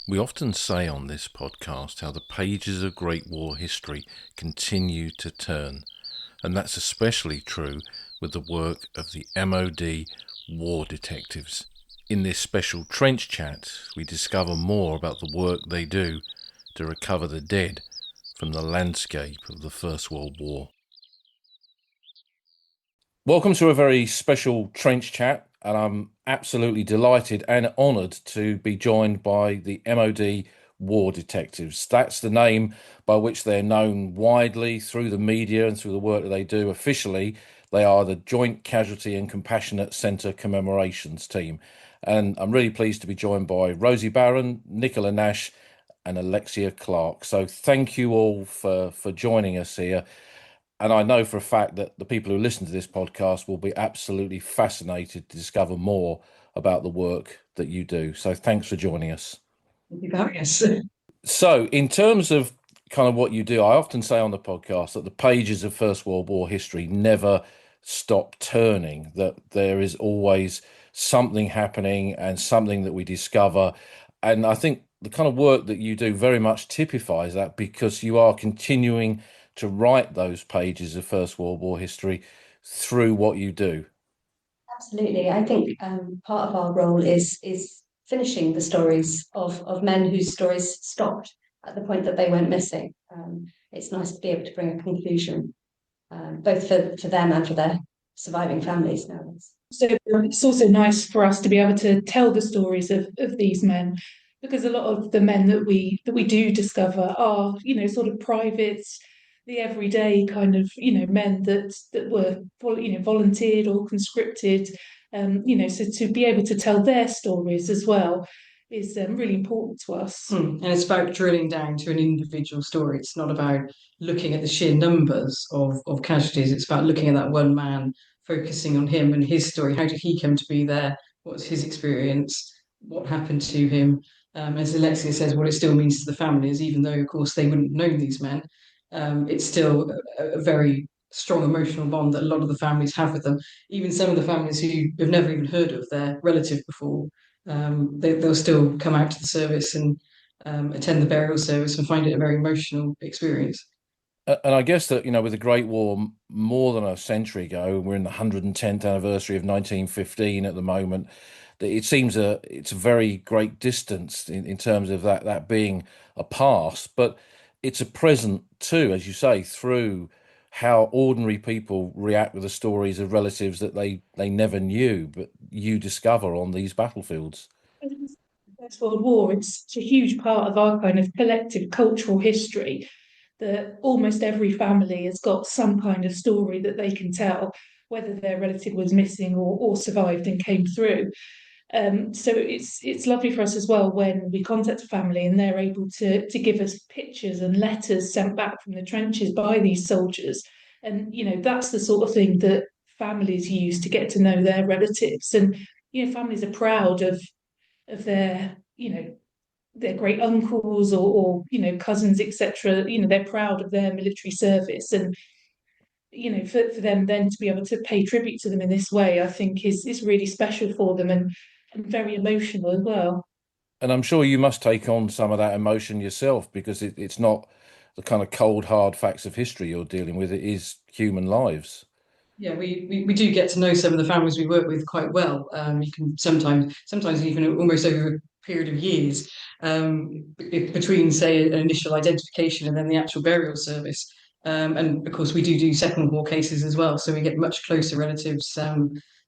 We often say on this podcast how the pages of Great War history continue to turn, and that's especially true with the work of the MOD war detectives. In this special trench chat, we discover more about the work they do to recover the dead from the landscape of the First World War. Welcome to a very special trench chat, and I'm absolutely delighted and honoured to be joined by the MOD War Detectives. That's the name by which they're known widely through the media and through the work that they do. Officially, they are the Joint Casualty and Compassionate Centre Commemorations Team. And I'm really pleased to be joined by Rosie Barron, Nicola Nash, and Alexia Clark. So thank you all for joining us here. And I know for a fact that the people who listen to this podcast will be absolutely fascinated to discover more about the work that you do. So thanks for joining us. Thank you for having us. So, in terms of kind of what you do, I often say on the podcast that the pages of First World War history never stop turning, that there is always something happening and something that we discover. And I think the kind of work that you do very much typifies that, because you are continuing to write those pages of First World War history through what you do. Absolutely. I think part of our role is finishing the stories of men whose stories stopped at the point that they went missing. It's nice to be able to bring a conclusion, both for them and for their surviving families nowadays. So it's also nice for us to be able to tell the stories of these men, because a lot of the men that we do discover are, sort of privates, the everyday kind of, men that were, volunteered or conscripted. So to be able to tell their stories as well is really important to us. And it's about drilling down to an individual story. It's not about looking at the sheer numbers of casualties. It's about looking at that one man, focusing on him and his story. How did he come to be there? What's his experience? What happened to him? As Alexia says, what it still means to the families, even though, of course, they wouldn't have known these men. It's still a very strong emotional bond that a lot of the families have with them. Even some of the families who have never even heard of their relative before, they'll still come out to the service and attend the burial service and find it a very emotional experience. And I guess that, with the Great War more than a century ago, we're in the 110th anniversary of 1915 at the moment, that it seems it's a very great distance in terms of that being a past, but it's a present too, as you say, through how ordinary people react with the stories of relatives that they never knew, but you discover on these battlefields. First World War, it's a huge part of our kind of collective cultural history, that almost every family has got some kind of story that they can tell, whether their relative was missing or survived and came through. So it's lovely for us as well when we contact a family and they're able to give us pictures and letters sent back from the trenches by these soldiers. And, that's the sort of thing that families use to get to know their relatives. And, families are proud of their, their great uncles or cousins, etc. They're proud of their military service, and for them then to be able to pay tribute to them in this way, I think is really special for them, and very emotional as well. And I'm sure you must take on some of that emotion yourself, because it's not the kind of cold, hard facts of history you're dealing with. It is human lives. Yeah, we do get to know some of the families we work with quite well. You can sometimes even almost over a period of years, between, say, an initial identification and then the actual burial service. And of course, we do second war cases as well, so we get much closer relatives,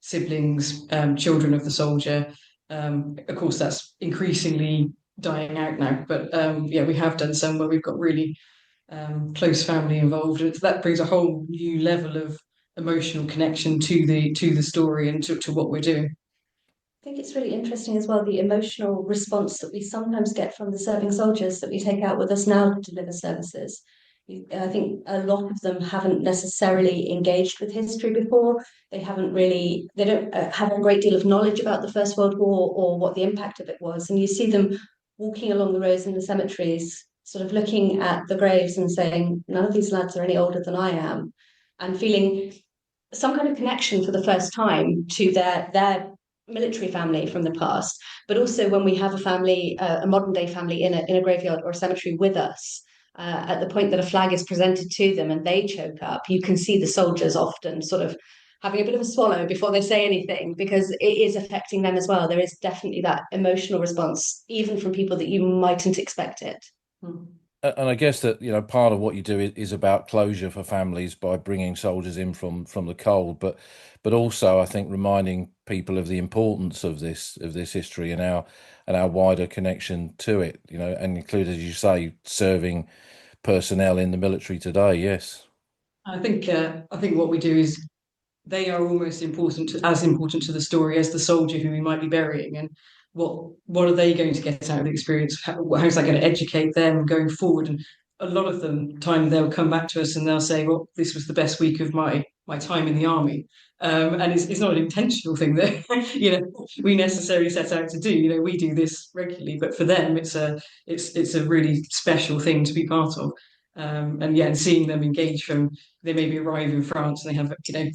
siblings, children of the soldier. Of course, that's increasingly dying out now, but yeah, we have done some where we've got really close family involved. That brings a whole new level of emotional connection to the story and to what we're doing. I think it's really interesting as well, the emotional response that we sometimes get from the serving soldiers that we take out with us now to deliver services. I think a lot of them haven't necessarily engaged with history before. They don't have a great deal of knowledge about the First World War or what the impact of it was. And you see them walking along the roads in the cemeteries, sort of looking at the graves and saying, none of these lads are any older than I am, and feeling some kind of connection for the first time to their military family from the past, but also when we have a family, a modern day family in a graveyard or a cemetery with us. At the point that a flag is presented to them and they choke up, you can see the soldiers often sort of having a bit of a swallow before they say anything because it is affecting them as well. There is definitely that emotional response, even from people that you mightn't expect it. And I guess that, part of what you do is about closure for families by bringing soldiers in from the cold, but also I think reminding people of the importance of this history and our wider connection to it, and include, as you say, serving personnel in the military today. Yes. I think what we do is they are almost as important to the story as the soldier who we might be burying. And what are they going to get out of the experience? How's that going to educate them going forward? And a lot of them time they'll come back to us and they'll say, "Well, this was the best week of my time in the army." And it's not an intentional thing that we necessarily set out to do. We do this regularly, but for them, it's a really special thing to be part of. And yeah, and seeing them engage from they maybe arrive in France and they have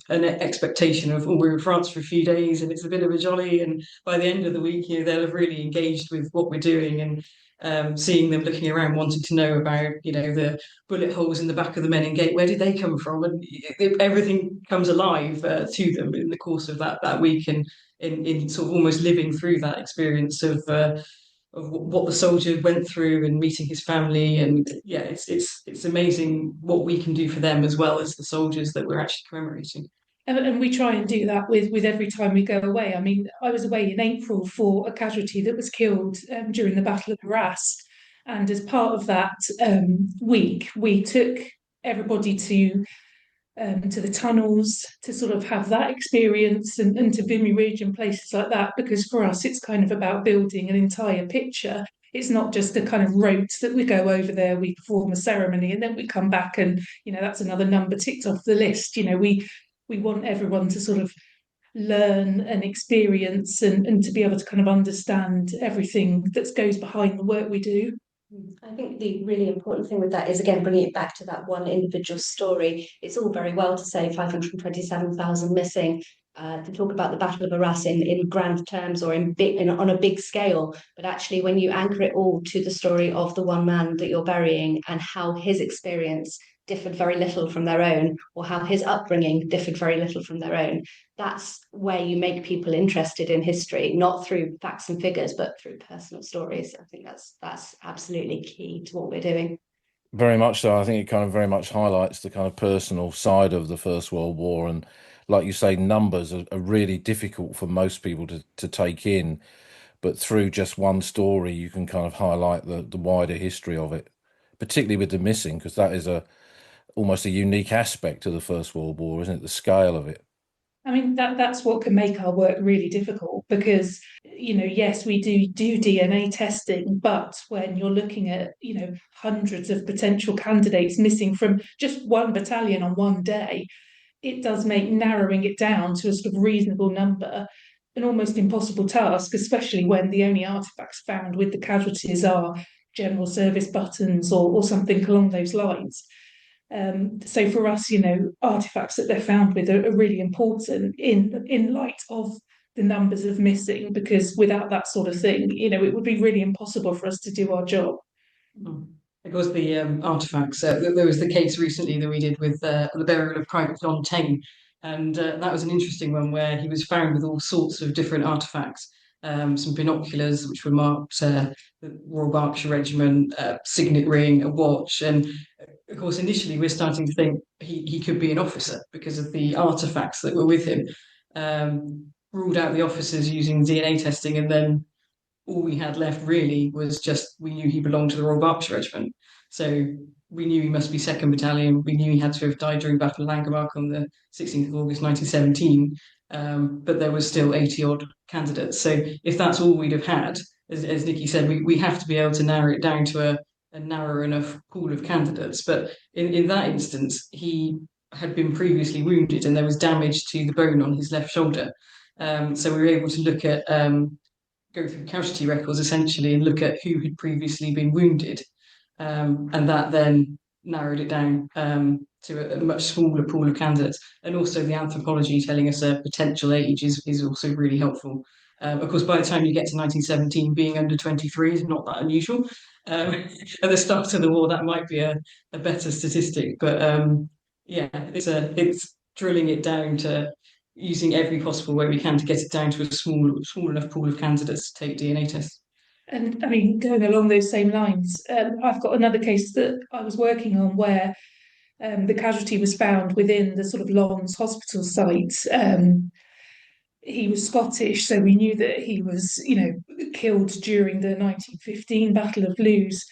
an expectation of, oh, we're in France for a few days and it's a bit of a jolly, and by the end of the week they'll have really engaged with what we're doing, and seeing them looking around wanting to know about the bullet holes in the back of the Menin Gate, where did they come from, and everything comes alive to them in the course of that week, and in sort of almost living through that experience of what the soldier went through and meeting his family. And yeah, it's amazing what we can do for them as well as the soldiers that we're actually commemorating. And we try and do that with every time we go away. I mean, I was away in April for a casualty that was killed during the Battle of Arras. And as part of that week, we took everybody to the tunnels to sort of have that experience, and to Vimy Ridge and places like that, because for us it's kind of about building an entire picture. It's not just a kind of rote that we go over there, we perform a ceremony, and then we come back and that's another number ticked off the list. We want everyone to sort of learn and experience, and to be able to kind of understand everything that goes behind the work we do. I think the really important thing with that is, again, bringing it back to that one individual story. It's all very well to say 527,000 missing, to talk about the Battle of Arras in grand terms or on a big scale. But actually, when you anchor it all to the story of the one man that you're burying and how his experience differed very little from their own, or how his upbringing differed very little from their own, that's where you make people interested in history, not through facts and figures, but through personal stories. I think that's absolutely key to what we're doing. Very much so. I think it kind of very much highlights the kind of personal side of the First World War. And like you say, numbers are really difficult for most people to take in. But through just one story, you can kind of highlight the wider history of it, particularly with the missing, because that is almost a unique aspect of the First World War, isn't it? The scale of it. I mean, that's what can make our work really difficult, because yes, we do DNA testing, but when you're looking at hundreds of potential candidates missing from just one battalion on one day, it does make narrowing it down to a sort of reasonable number an almost impossible task, especially when the only artifacts found with the casualties are general service buttons or something along those lines. So for us, artifacts that they're found with are really important in light of the numbers of missing, because without that sort of thing, it would be really impossible for us to do our job. Of course, the artifacts. There was the case recently that we did with the burial of Private Tame, and that was an interesting one where he was found with all sorts of different artifacts. Some binoculars which were marked the Royal Berkshire Regiment, signet ring, a watch, and of course initially we're starting to think he could be an officer because of the artifacts that were with him. Ruled out the officers using DNA testing, and then all we had left really was just we knew he belonged to the Royal Berkshire Regiment. So we knew he must be 2nd Battalion. We knew he had to have died during Battle of Langemarck on the 16th of August 1917. But there was still 80 odd candidates. So if that's all we'd have had, as Nikki said, we have to be able to narrow it down to a narrow enough pool of candidates. But in that instance, he had been previously wounded and there was damage to the bone on his left shoulder. So we were able to look at go through casualty records essentially and look at who had previously been wounded. And that then narrowed it down to a much smaller pool of candidates. And also the anthropology telling us a potential age is also really helpful. Of course, by the time you get to 1917, being under 23 is not that unusual. At the start of the war, that might be a better statistic. But yeah, it's drilling it down to using every possible way we can to get it down to a small enough pool of candidates to take DNA tests. And I mean, going along those same lines, I've got another case that I was working on where the casualty was found within the sort of Lons hospital site. He was Scottish, so we knew that he was, killed during the 1915 Battle of Lewes.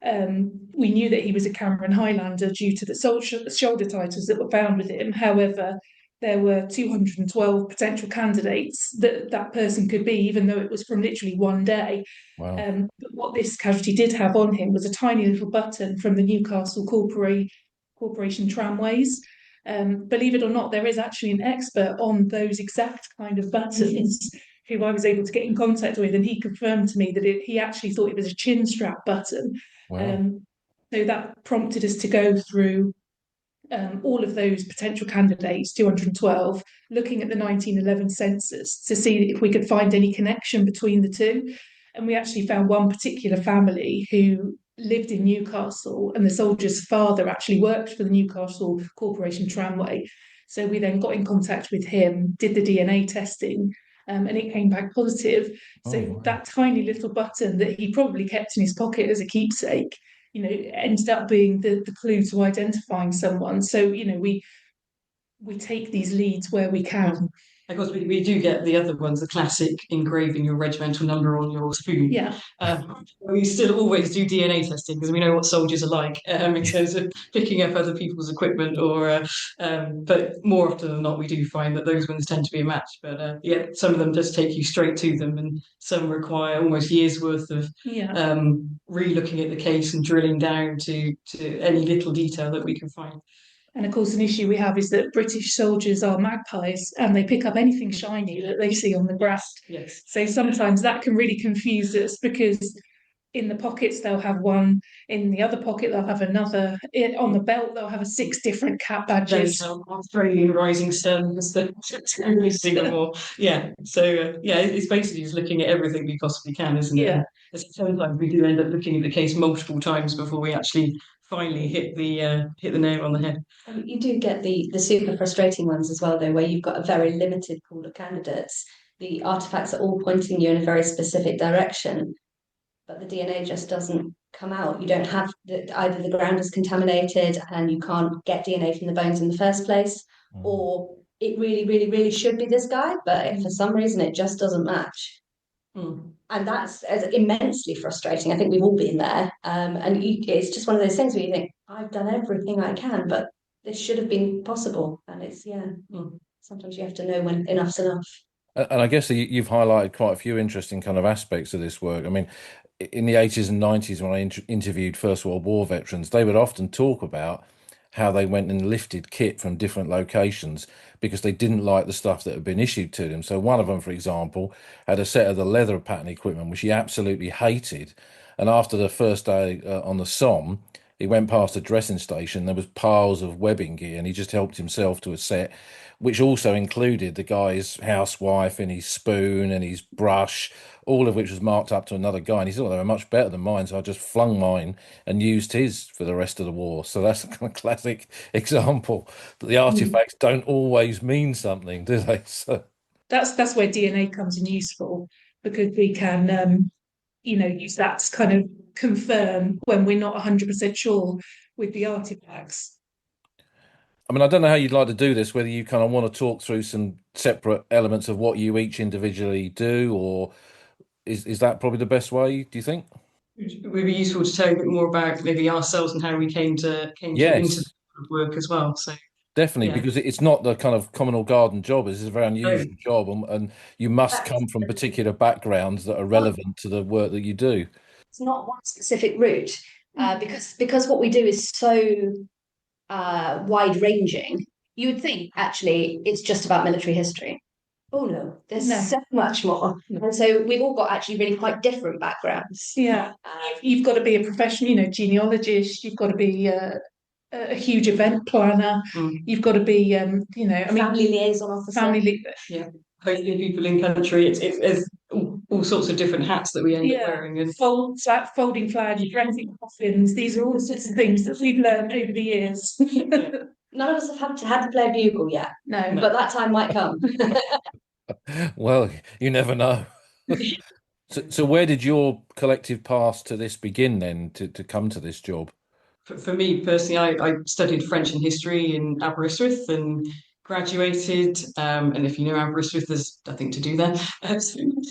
We knew that he was a Cameron Highlander due to the shoulder titles that were found with him. However, there were 212 potential candidates that that person could be, even though it was from literally one day. Wow. But what this casualty did have on him was a tiny little button from the Newcastle Corporation tramways. Believe it or not, there is actually an expert on those exact kind of buttons who I was able to get in contact with, and he confirmed to me that he actually thought it was a chin strap button. Wow. So that prompted us to go through all of those potential candidates, 212, looking at the 1911 census to see if we could find any connection between the two. And we actually found one particular family who lived in Newcastle, and the soldier's father actually worked for the Newcastle Corporation Tramway. So we then got in contact with him, did the DNA testing, and it came back positive. So wow. that tiny little button that he probably kept in his pocket as a keepsake, ended up being the clue to identifying someone. So, we take these leads where we can. Of course, we do get the other ones, the classic engraving your regimental number on your spoon. Yeah. We still always do DNA testing because we know what soldiers are like in terms of picking up other people's equipment, but more often than not, we do find that those ones tend to be a match. But yeah, some of them just take you straight to them, and some require almost years worth of re-looking at the case and drilling down to any little detail that we can find. And of course, an issue we have is that British soldiers are magpies and they pick up anything shiny that they see on the ground. Yes. So sometimes that can really confuse us because in the pockets they'll have one, in the other pocket they'll have another, on the belt they'll have 6 different cat badges. Australian rising suns that Singapore. Yeah. So it's basically just looking at everything we possibly can, isn't it? Yeah. Sometimes we do end up looking at the case multiple times before we actually finally hit the nail on the head. You do get the super frustrating ones as well, though, where you've got a very limited pool of candidates. The artifacts are all pointing you in a very specific direction, but the DNA just doesn't come out. You don't have either the ground is contaminated and you can't get DNA from the bones in the first place, or it really, really, really should be this guy, but for some reason it just doesn't match. And that's immensely frustrating. I think we've all been there. It's just one of those things where you think, I've done everything I can, but this should have been possible. And it's, sometimes you have to know when enough's enough. And I guess that you've highlighted quite a few interesting kind of aspects of this work. I mean, in the 80s and 90s, when I interviewed First World War veterans, they would often talk about how they went and lifted kit from different locations because they didn't like the stuff that had been issued to them. So one of them, for example, had a set of the leather pattern equipment, which he absolutely hated. And after the first day on the Somme, he went past a dressing station. There was piles of webbing gear, and he just helped himself to a set, which also included the guy's housewife and his spoon and his brush, all of which was marked up to another guy. And he said, "Oh, they were much better than mine," so I just flung mine and used his for the rest of the war. So that's a kind of classic example that the artifacts don't always mean something, do they? So that's where DNA comes in useful, because we can use that to kind of confirm when we're not 100% sure with the artifacts. I mean, I don't know how you'd like to do this, whether you kind of want to talk through some separate elements of what you each individually do, or is that probably the best way, do you think? It would be useful to tell you a bit more about maybe ourselves and how we came into Yes, the work as well. So definitely, yeah. because it's not the kind of common or garden job. It's a very unusual job, and you must come from Absolutely. particular backgrounds that are relevant to the work that you do. It's not one specific route, because what we do is so wide ranging. You would think actually it's just about military history. Oh no, there's so much more. And so we've all got actually really quite different backgrounds. Yeah, you've got to be a professional, genealogist. You've got to be a huge event planner. You've got to be, you know, I mean, family liaison officer. Yeah, hosting people in country. It's all sorts of different hats that we end up wearing. And folding flags, dressing coffins. These are all sorts of things that we've learned over the years. None of us have had to play a bugle yet. No. But that time might come. Well, you never know. So where did your collective path to this begin then, to come to this job? For me personally, I studied French and history in Aberystwyth and graduated. And if you know Aberystwyth, there's nothing to do there.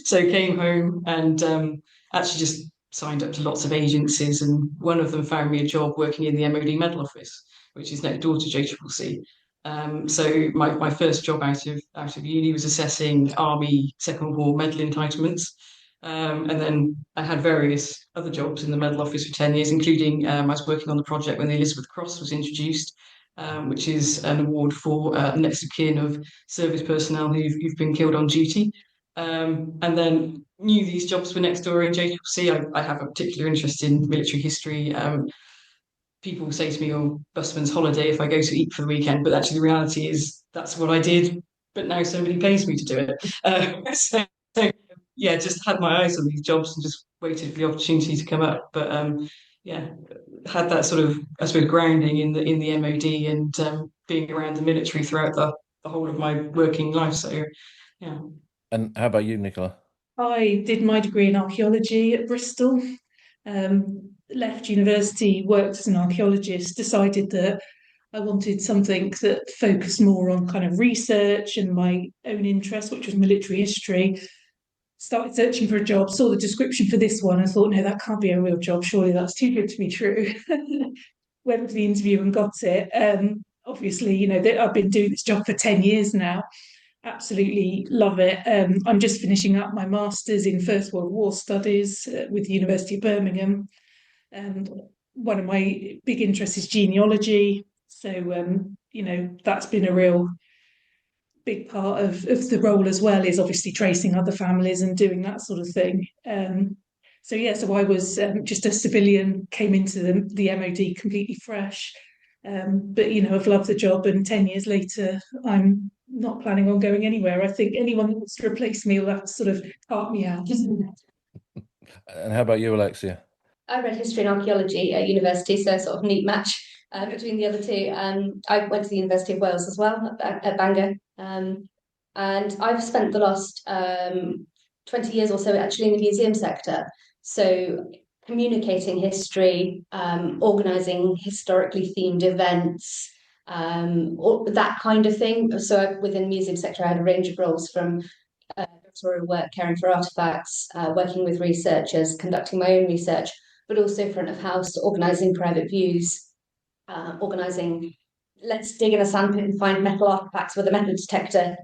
So came home and actually just signed up to lots of agencies, and one of them found me a job working in the MOD Medal Office, which is next door to JCCC. So my first job out of uni was assessing Army Second War medal entitlements. And then I had various other jobs in the Medal Office for 10 years, including I was working on the project when the Elizabeth Cross was introduced, which is an award for next of kin of service personnel who've been killed on duty. And then knew these jobs were next door in JCCC. I have a particular interest in military history. People say to me, "Oh, busman's holiday if I go to eat for the weekend," but actually the reality is that's what I did. But now somebody pays me to do it. So yeah, just had my eyes on these jobs and just waited for the opportunity to come up. But yeah, had that sort of, I suppose, grounding in the MOD and being around the military throughout the whole of my working life. So yeah. And how about you, Nicola? I did my degree in archaeology at Bristol. Left university, worked as an archaeologist, decided that I wanted something that focused more on kind of research and my own interest, which was military history. Started searching for a job, saw the description for this one, and thought, no, that can't be a real job. Surely that's too good to be true. Went for the interview and got it. Obviously, you know, I've been doing this job for 10 years now. Absolutely love it. I'm just finishing up my master's in First World War studies with the University of Birmingham. And one of my big interests is genealogy. So, you know, that's been a real big part of the role as well, is obviously tracing other families and doing that sort of thing. So yeah, so I was just a civilian, came into the MOD completely fresh. But you know, I've loved the job, and 10 years later, I'm not planning on going anywhere. I think anyone that wants to replace me will have to sort of cart me out. And how about you, Alexia? I read history and archaeology at university, so a sort of neat match between the other two. I went to the University of Wales as well at Bangor, and I've spent the last 20 years or so actually in the museum sector. So communicating history, organising historically themed events, that kind of thing. So within the museum sector, I had a range of roles from doctoral work, caring for artefacts, working with researchers, conducting my own research, but also front of house, organising private views, organising let's dig in a sandpit and find metal artifacts with a metal detector,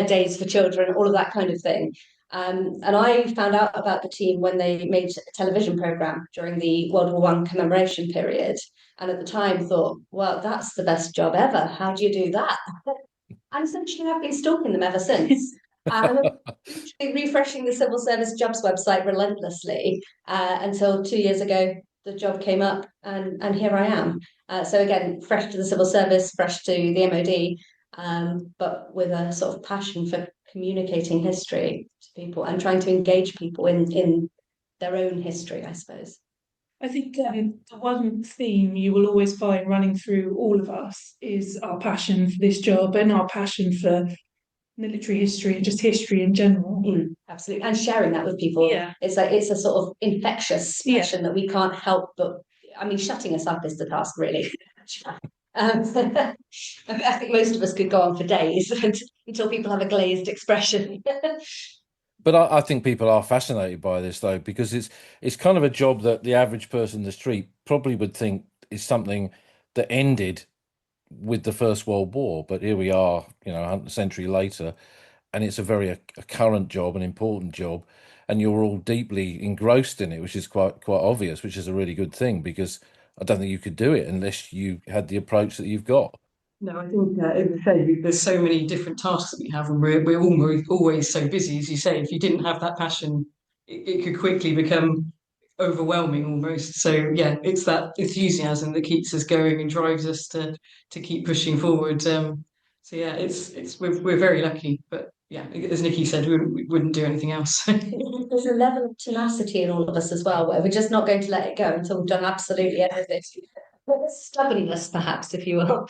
days for children, all of that kind of thing. And I found out about the team when they made a television programme during the World War I commemoration period. And at the time thought, well, that's the best job ever. How do you do that? And essentially I've been stalking them ever since. Refreshing the civil service jobs website relentlessly until 2 years ago the job came up, and here I am. So again, fresh to the civil service, fresh to the MOD, but with a sort of passion for communicating history to people and trying to engage people in their own history, I suppose. I think the one theme you will always find running through all of us is our passion for this job and our passion for military history and just history in general. Absolutely, and sharing that with people. Yeah, it's a sort of infectious passion that we can't help but. I mean, shutting us up is the task, really. I think most of us could go on for days until people have a glazed expression. But I think people are fascinated by this though, because it's kind of a job that the average person in the street probably would think is something that ended with the First World War. But here we are, you know, a century later, and it's a very a current job, an important job, and you're all deeply engrossed in it, which is quite obvious, which is a really good thing, because I don't think you could do it unless you had the approach that you've got. No, I think, as I say, there's so many different tasks that we have, and we're always so busy, as you say. If you didn't have that passion, it could quickly become overwhelming almost. So yeah, it's that enthusiasm that keeps us going and drives us to keep pushing forward. So yeah, it's we're very lucky, but yeah, as Nikki said, we wouldn't do anything else. There's a level of tenacity in all of us as well, where we're just not going to let it go until we've done absolutely everything. Stubbornness, perhaps, if you will.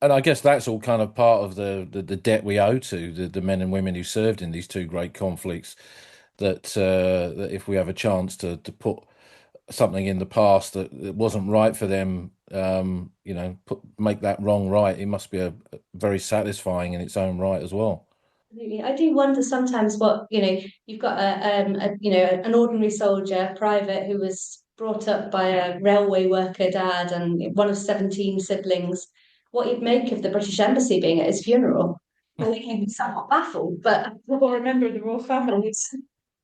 And I guess that's all kind of part of the debt we owe to the men and women who served in these two great conflicts. That if we have a chance to put something in the past that wasn't right for them, make that wrong right, it must be a very satisfying in its own right as well. Absolutely. I do wonder sometimes what, you've got an ordinary soldier, private, who was brought up by a railway worker dad and one of 17 siblings, what he'd make of the British Embassy being at his funeral. I think he'd be somewhat baffled, but Well, remember the royal families.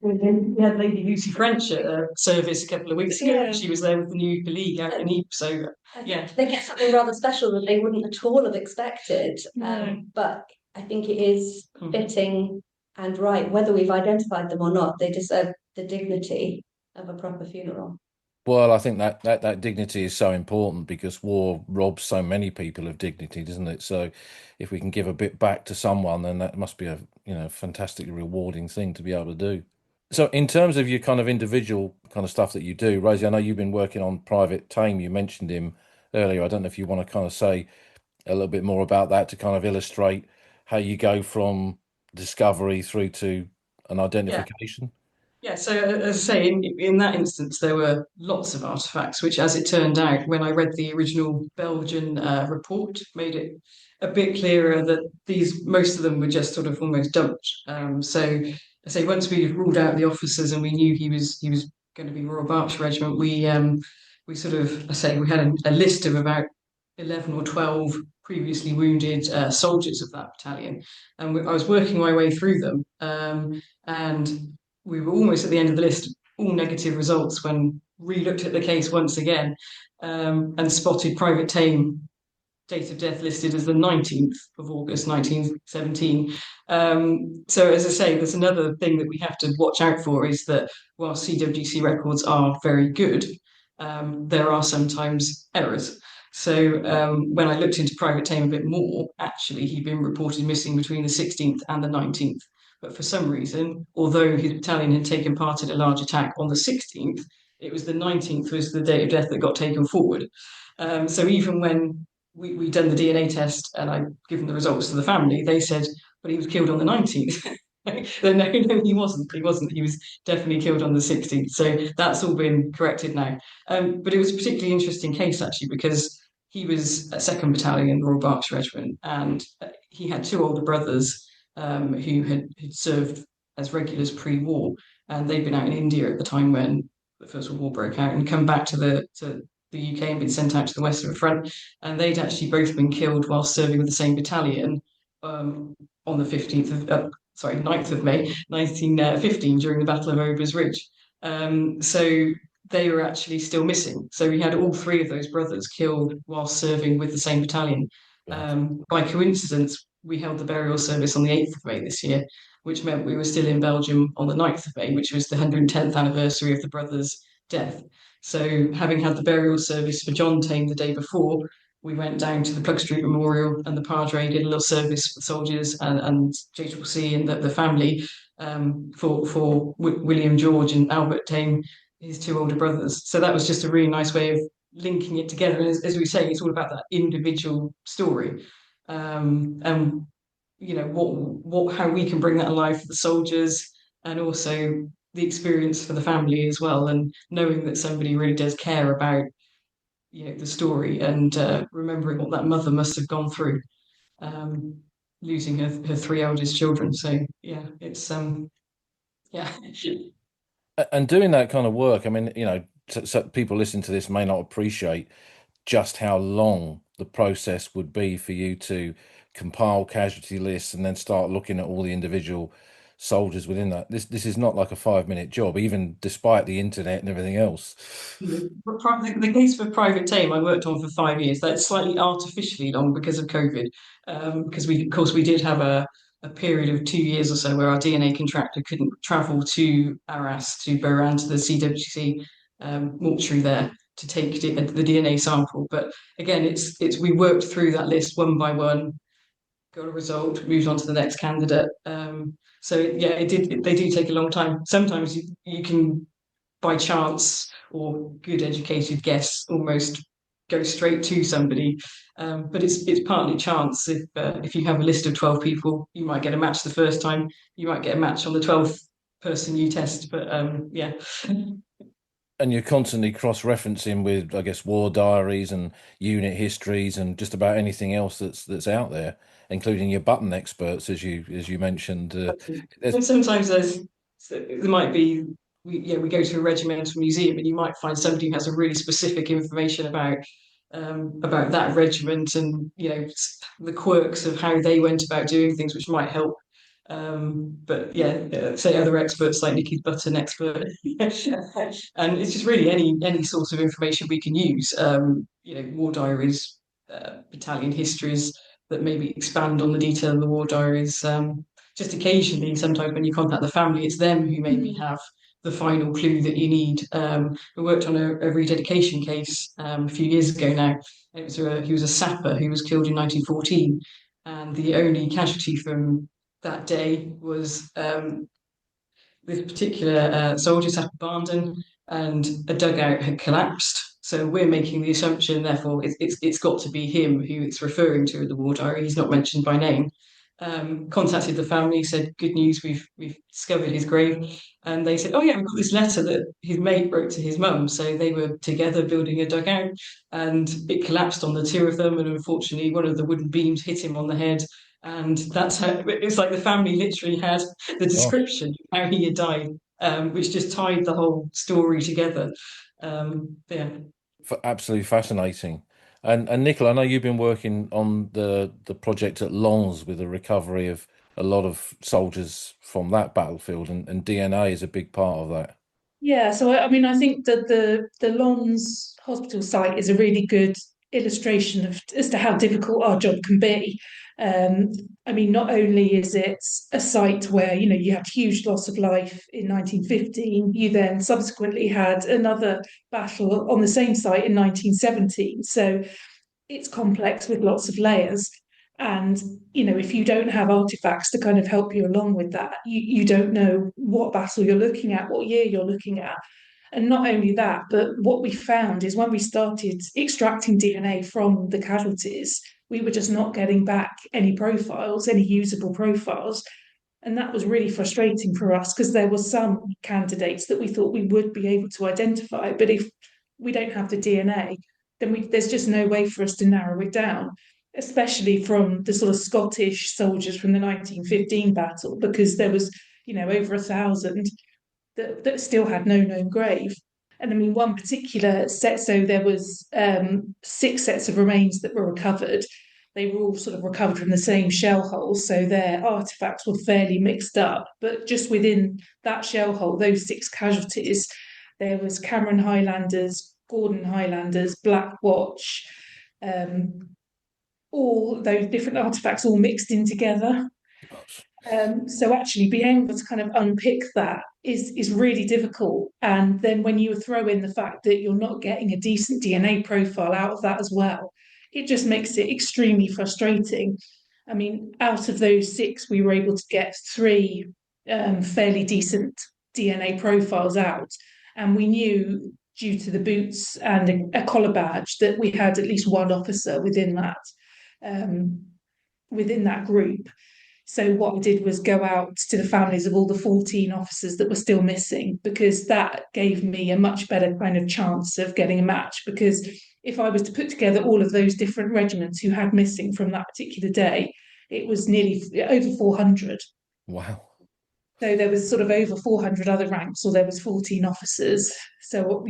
We had Lady Lucy French at a service a couple of weeks ago. Yeah. She was there with the new colleague out in Ypres. So yeah, they get something rather special that they wouldn't at all have expected. No. But I think it is fitting and right, whether we've identified them or not, they deserve the dignity of a proper funeral. Well, I think that dignity is so important because war robs so many people of dignity, doesn't it? So if we can give a bit back to someone, then that must be a fantastically rewarding thing to be able to do. So in terms of your kind of individual kind of stuff that you do, Rosie, I know you've been working on Private Tame. You mentioned him earlier. I don't know if you want to kind of say a little bit more about that to kind of illustrate how you go from discovery through to an yeah. identification. Yeah, so as I say, in that instance, there were lots of artifacts, which, as it turned out, when I read the original Belgian report, made it a bit clearer that most of them were just sort of almost dumped. So I say once we ruled out the officers and we knew he was going to be Royal Berkshire Regiment, we sort of, I say, we had a list of about 11 or 12 previously wounded soldiers of that battalion, and I was working my way through them, and we were almost at the end of the list, all negative results, when re-looked at the case once again, and spotted Private Tame, date of death listed as the 19th of August 1917. So as I say, there's another thing that we have to watch out for, is that while CWC records are very good, there are sometimes errors. So when I looked into Private Tame a bit more, actually he'd been reported missing between the 16th and the 19th. But for some reason, although his battalion had taken part in a large attack on the 16th, it was the 19th was the date of death that got taken forward. So even when we done the DNA test and I'd given the results to the family, they said, but he was killed on the 19th. No, he wasn't. He wasn't. He was definitely killed on the 16th. So that's all been corrected now. But it was a particularly interesting case, actually, because he was a 2nd Battalion Royal Berkshire Regiment, and he had two older brothers who had served as regulars pre-war, and they'd been out in India at the time when the First World War broke out, and come back to the UK and been sent out to the Western Front, and they'd actually both been killed while serving with the same battalion on the 9th of May 1915 during the Battle of Ober's Ridge. So they were actually still missing. So we had all three of those brothers killed while serving with the same battalion. By coincidence, we held the burial service on the 8th of May this year, which meant we were still in Belgium on the 9th of May, which was the 110th anniversary of the brothers' death. So having had the burial service for John Tame the day before, we went down to the Plug Street Memorial, and the Padre did a little service for the soldiers and JCCC and the family, for William George and Albert Tame, his two older brothers. So that was just a really nice way of linking it together. And as we say, it's all about that individual story, and how we can bring that alive for the soldiers, and also the experience for the family as well, and knowing that somebody really does care about the story, and remembering what that mother must have gone through, losing her three eldest children. So yeah, it's yeah. And doing that kind of work, I mean, so people listening to this may not appreciate just how long the process would be for you to compile casualty lists and then start looking at all the individual soldiers within that. This is not like a 5-minute job, even despite the internet and everything else. The case for Private Tame I worked on for 5 years. That's slightly artificially long because of COVID, because we did have a period of 2 years or so where our DNA contractor couldn't travel to Arras, to Buran, to the CWC mortuary there to take the DNA sample. But again, we worked through that list one by one, got a result, moved on to the next candidate. So yeah, they do take a long time. Sometimes you can, by chance or good educated guess, almost go straight to somebody. But it's partly chance. If you have a list of 12 people, you might get a match the first time. You might get a match on the 12th person you test. But yeah. And you're constantly cross-referencing with, I guess, war diaries and unit histories and just about anything else that's out there, including your button experts, as you mentioned. And sometimes there might be we go to a regimental museum and you might find somebody who has a really specific information about that regiment and the quirks of how they went about doing things, which might help. But yeah, say other experts like Nikki's button expert, and it's just really any sort of information we can use. War diaries, battalion histories that maybe expand on the detail of the war diaries. Just occasionally, sometimes when you contact the family, it's them who maybe have the final clue that you need. We worked on a rededication case a few years ago now. He was a sapper who was killed in 1914, and the only casualty from that day was this particular soldier sat at Barndon, and a dugout had collapsed. So we're making the assumption, therefore, it's got to be him who it's referring to in the war diary. He's not mentioned by name. Contacted the family, said, "Good news, we've discovered his grave." And they said, "Oh yeah, we've got this letter that his mate wrote to his mum." So they were together building a dugout, and it collapsed on the two of them. And unfortunately, one of the wooden beams hit him on the head. And that's how it's like the family literally had the Gosh, description of how he had died, which just tied the whole story together. Yeah. absolutely fascinating. And Nicola, I know you've been working on the project at Lens with the recovery of a lot of soldiers from that battlefield, and DNA is a big part of that. Yeah, so I mean, I think that the Lons hospital site is a really good illustration of as to how difficult our job can be. Um, I mean, not only is it a site where you had huge loss of life in 1915, you then subsequently had another battle on the same site in 1917. So it's complex with lots of layers. And if you don't have artifacts to kind of help you along with that, you don't know what battle you're looking at, what year you're looking at. And not only that, but what we found is when we started extracting DNA from the casualties, we were just not getting back any profiles, any usable profiles. And that was really frustrating for us because there were some candidates that we thought we would be able to identify. But if we don't have the DNA, then there's just no way for us to narrow it down, especially from the sort of Scottish soldiers from the 1915 battle, because there was, over 1,000 that still had no known grave. And I mean, one particular set, so there was 6 sets of remains that were recovered. They were all sort of recovered from the same shell hole, so their artifacts were fairly mixed up. But just within that shell hole, those 6 casualties, there was Cameron Highlanders, Gordon Highlanders, Black Watch, all those different artifacts all mixed in together. So actually being able to kind of unpick that is really difficult. And then when you throw in the fact that you're not getting a decent DNA profile out of that as well, it just makes it extremely frustrating. I mean, out of those 6, we were able to get 3 fairly decent DNA profiles out. And we knew, due to the boots and a collar badge, that we had at least one officer um, within that group. So what I did was go out to the families of all the 14 officers that were still missing, because that gave me a much better kind of chance of getting a match. Because if I was to put together all of those different regiments who had missing from that particular day, it was nearly over 400. Wow. So there was sort of over 400 other ranks, or there was 14 officers. So,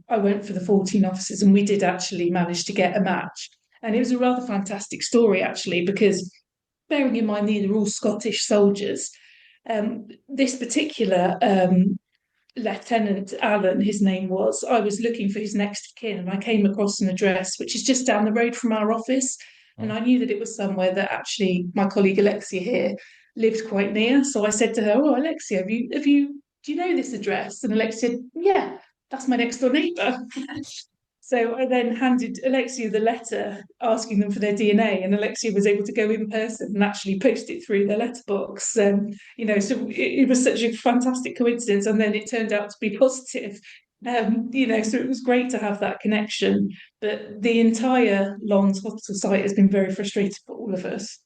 I went for the 14 officers, and we did actually manage to get a match. And it was a rather fantastic story, actually, because bearing in mind these are all Scottish soldiers, this particular Lieutenant Allen, his name was, I was looking for his next of kin, and I came across an address which is just down the road from our office. And I knew that it was somewhere that actually my colleague Alexia here lived quite near. So I said to her, "Oh, Alexia, do you know this address?" And Alexia said, "Yeah." that's my next door neighbour. So I then handed Alexia the letter asking them for their DNA, and Alexia was able to go in person and actually post it through their letterbox. So it was such a fantastic coincidence, and then it turned out to be positive. So it was great to have that connection. But the entire Lons hospital site has been very frustrated for all of us.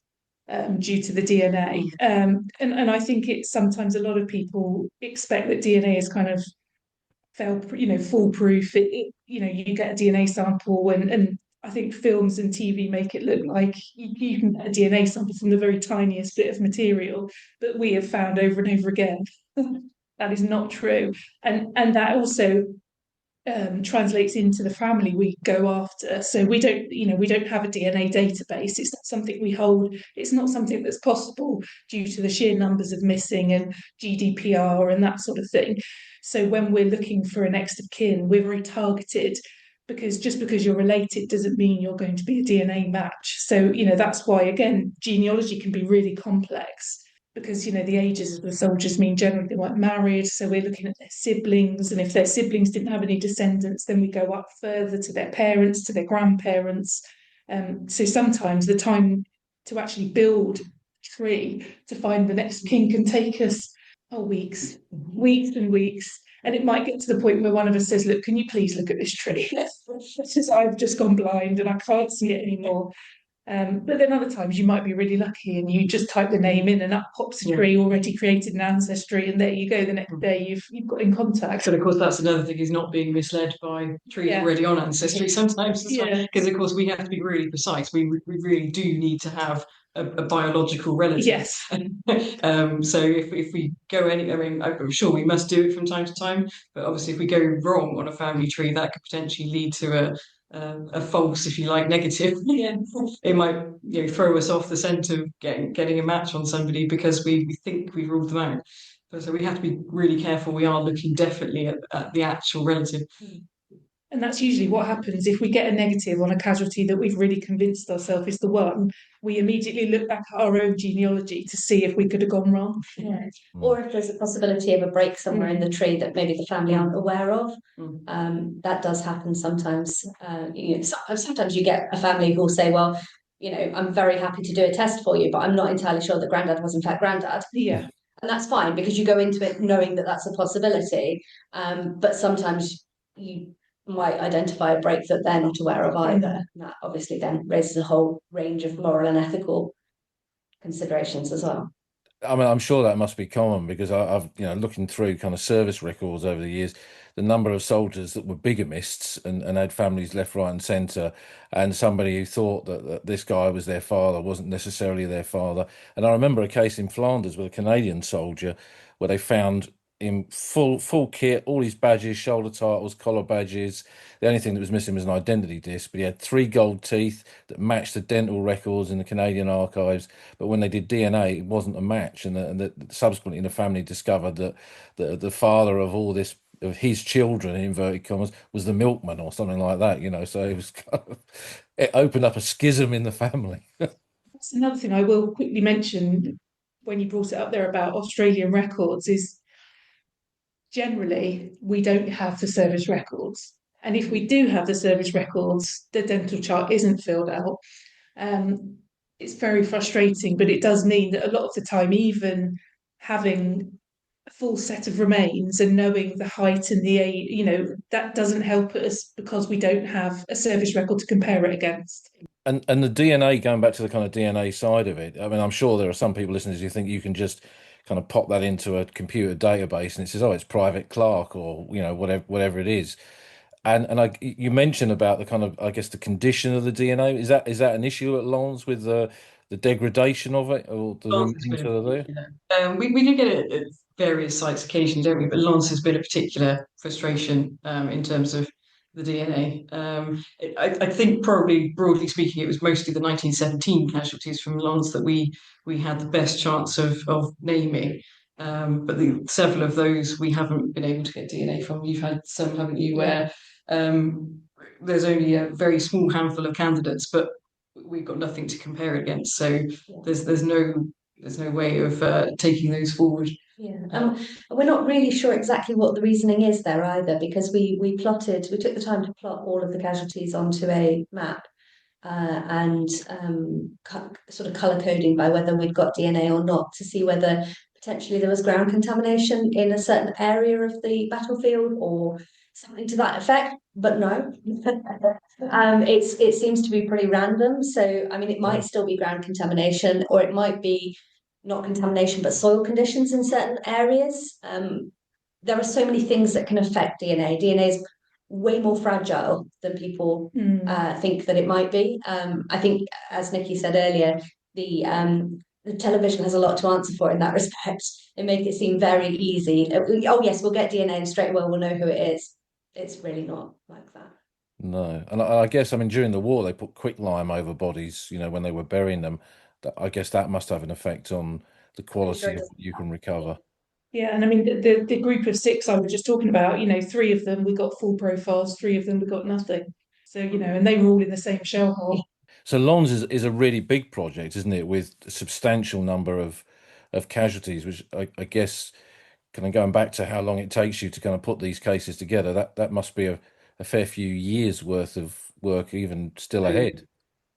Due to the DNA, and I think it's sometimes a lot of people expect that DNA is kind of foolproof. You get a DNA sample, and I think films and TV make it look like you can get a DNA sample from the very tiniest bit of material, but we have found over and over again that is not true, and that also translates into the family we go after. So we don't have a DNA database. It's not something we hold. It's not something that's possible due to the sheer numbers of missing and GDPR and that sort of thing. So when we're looking for a next of kin, we're very targeted, because just because you're related doesn't mean you're going to be a DNA match. So that's why, again, genealogy can be really complex, because the ages of the soldiers mean generally they weren't married, so we're looking at their siblings, and if their siblings didn't have any descendants, then we go up further to their parents, to their grandparents. So sometimes the time to actually build a tree to find the next king can take us weeks, weeks and weeks. And it might get to the point where one of us says, look, can you please look at this tree? I've just gone blind and I can't see it anymore. But then other times you might be really lucky and you just type the name in and up pops a tree already created in Ancestry, and there you go. The next day you've got in contact. So of course that's another thing, is not being misled by trees already on Ancestry sometimes as well. Because of course we have to be really precise. We really do need to have a biological relative. Yes. So if we go I'm sure we must do it from time to time, but obviously if we go wrong on a family tree, that could potentially lead to a false, if you like, negative. It might throw us off the scent of getting a match on somebody because we think we've ruled them out. So we have to be really careful. We are looking definitely at the actual relative. And that's usually what happens if we get a negative on a casualty that we've really convinced ourselves is the one. We immediately look back at our own genealogy to see if we could have gone wrong. Yeah. Or if there's a possibility of a break somewhere in the tree that maybe the family aren't aware of. That does happen sometimes. Sometimes you get a family who will say, well, I'm very happy to do a test for you, but I'm not entirely sure that granddad was in fact granddad. Yeah. And that's fine, because you go into it knowing that that's a possibility. But sometimes you might identify a break that they're not aware of either. And that obviously then raises a whole range of moral and ethical considerations as well. I mean, I'm sure that must be common, because I've, looking through kind of service records over the years, the number of soldiers that were bigamists and had families left, right, and centre, and somebody who thought that this guy was their father wasn't necessarily their father. And I remember a case in Flanders with a Canadian soldier where they found in full kit, all his badges, shoulder titles, collar badges. The only thing that was missing was an identity disc, but he had 3 gold teeth that matched the dental records in the Canadian archives. But when they did DNA, it wasn't a match, and subsequently the family discovered that the father of all this, of his children, in inverted commas, was the milkman or something like that. So it was it opened up a schism in the family. That's another thing I will quickly mention when you brought it up there about Australian records is, generally, we don't have the service records. And if we do have the service records, the dental chart isn't filled out. It's very frustrating, but it does mean that a lot of the time, even having a full set of remains and knowing the height and the age, that doesn't help us because we don't have a service record to compare it against. And the DNA, going back to the kind of DNA side of it, I mean, I'm sure there are some people listening who think you can just kind of pop that into a computer database and it says, oh, it's Private Clark, or whatever it is. And you mentioned about the kind of, I guess, the condition of the DNA. Is that an issue at Lons with the degradation of it, or the remains that are there? We do get it at various sites occasionally, don't we? But Lons has been a particular frustration in terms of the DNA. I think probably broadly speaking, it was mostly the 1917 casualties from Lons that we had the best chance of naming. But several of those we haven't been able to get DNA from. You've had some, haven't you, where there's only a very small handful of candidates, but we've got nothing to compare it against. So there's no way of taking those forward. Yeah, we're not really sure exactly what the reasoning is there either, because we took the time to plot all of the casualties onto a map, and sort of color coding by whether we'd got DNA or not, to see whether potentially there was ground contamination in a certain area of the battlefield or something to that effect. But no, it seems to be pretty random. So I mean, it might Right. still be ground contamination, or it might be not contamination, but soil conditions in certain areas. There are so many things that can affect DNA. DNA is way more fragile than people think that it might be. I think, as Nikki said earlier, the television has a lot to answer for in that respect. They make it seem very easy. Oh yes, we'll get DNA and straight away we'll know who it is. It's really not like that. No, and I guess I mean during the war they put quicklime over bodies, when they were burying them. I guess that must have an effect on the Pretty sure quality it of doesn't what you can help. Yeah. recover. Yeah, and I mean the group of six I was just talking about, three of them we got full profiles, three of them we got nothing. So, and they were all in the same shell hole. So Lons is a really big project, isn't it, with a substantial number of casualties, which I guess kind of going back to how long it takes you to kind of put these cases together, that must be a fair few years worth of work even still So ahead.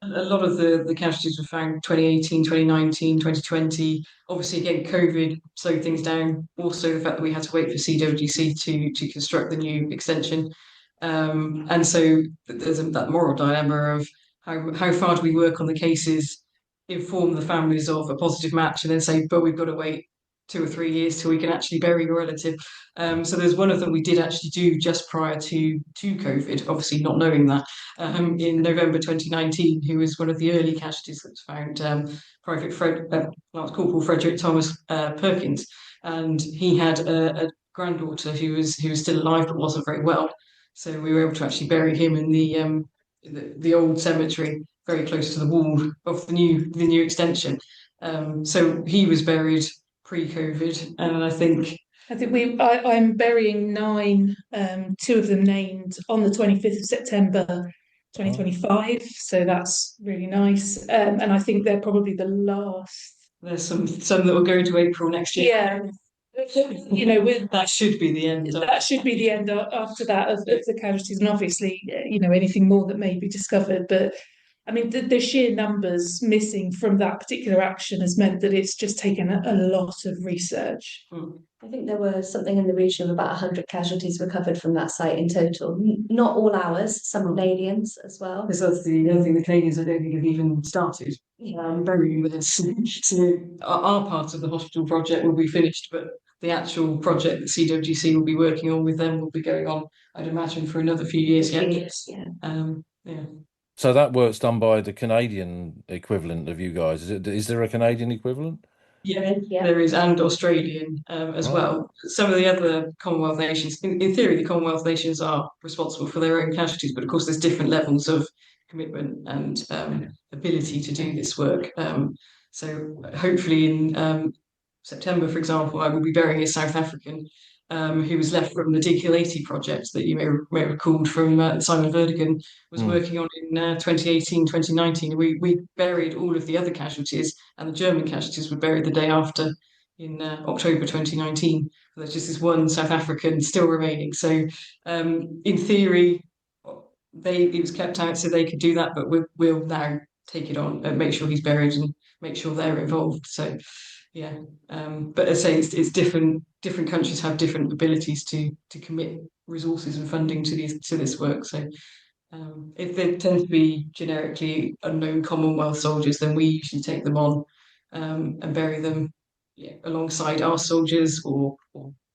a lot of the casualties were found 2018, 2019, 2020. Obviously, again, COVID slowed things down. Also, the fact that we had to wait for CWC to construct the new extension. And so there's that moral dilemma of how far do we work on the cases, inform the families of a positive match, and then say, but we've got to wait 2 or 3 years till we can actually bury your relative. So there's one of them we did actually do just prior to COVID, obviously not knowing that, in November 2019, who was one of the early casualties that was found, it's Corporal Frederick Thomas Perkins, and he had a granddaughter who was still alive but wasn't very well. So we were able to actually bury him in the old cemetery, very close to the wall of the new extension. So he was buried pre-COVID, and I think I'm burying nine, two of them named on the 25th of September Oh. 2025. So that's really nice. And I think they're probably the last. there's some that will go into April next year. Yeah. That should be the end. That should be the end after that of the casualties, and obviously, anything more that may be discovered. But I mean, the sheer numbers missing from that particular action has meant that it's just taken a lot of research. I think there were something in the region of about 100 casualties recovered from that site in total. Not all ours, some Canadians as well. Because that's the other thing, the Canadians I don't think have even started burying with us. So our part of the hospital project will be finished, but the actual project that CWGC will be working on with them will be going on, I'd imagine, for another few years yet. Yeah. Yeah. So that work's done by the Canadian equivalent of you guys. Is there a Canadian equivalent? Yeah, Yeah. there is, and Australian as Right. well. Some of the other Commonwealth nations, in theory, the Commonwealth nations are responsible for their own casualties, but of course, there's different levels of commitment and ability to do this work. So hopefully in September, for example, I will be burying a South African who was left from the Dig Hill 80 project that you may have recalled from Simon Verdigan was Mm. working on in 2018, 2019. We buried all of the other casualties, and the German casualties were buried the day after in October 2019. There's just this one South African still remaining. So in theory, it was kept out so they could do that, but we'll now take it on and make sure he's buried and make sure they're involved. So yeah, but as I say, it's different. Different countries have different abilities to commit resources and funding to this work. So if they tend to be generically unknown Commonwealth soldiers, then we usually take them on and bury them, alongside our soldiers or